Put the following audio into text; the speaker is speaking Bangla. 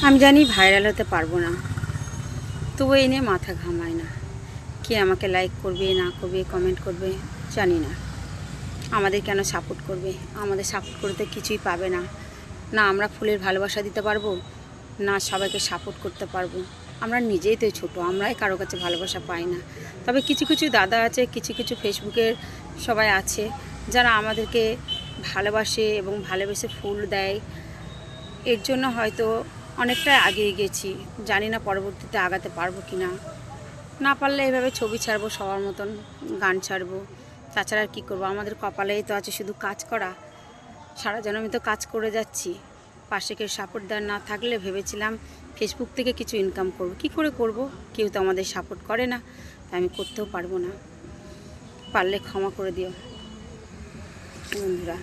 আমি জানি ভাইরাল হতে পারবো না, তবু এই নিয়ে মাথা ঘামায় না। কে আমাকে লাইক করবে না করবে, কমেন্ট করবে জানি না। আমাদের কেন সাপোর্ট করবে? আমাদের সাপোর্ট করতে কিছুই পাবে না। না আমরা ফুলের ভালোবাসা দিতে পারবো, না সবাইকে সাপোর্ট করতে পারবো। আমরা নিজেই তো ছোটো, আমরাই কারো কাছে ভালোবাসা পাই না। তবে কিছু কিছু দাদা আছে, কিছু কিছু ফেসবুকের সবাই আছে যারা আমাদেরকে ভালোবাসে এবং ভালোবেসে ফুল দেয়। এর জন্য হয়তো অনেকটাই এগিয়ে গেছি। জানি না পরবর্তীতে আগাতে পারবো কি না। না পারলে এভাবে ছবি ছাড়বো, সবার মতন গান ছাড়বো। তাছাড়া আর কী করবো? আমাদের কপালেই তো আছে শুধু কাজ করা। সারা জন্মে তো কাজ করে যাচ্ছি। পাশে কেউ সাপোর্ট দেওয়ার না থাকলে ভেবেছিলাম ফেসবুক থেকে কিছু ইনকাম করব। কি করে করব? কেউ তো আমাদের সাপোর্ট করে না, তাই আমি করতেও পারবো না। পারলে ক্ষমা করে দিও বন্ধুরা।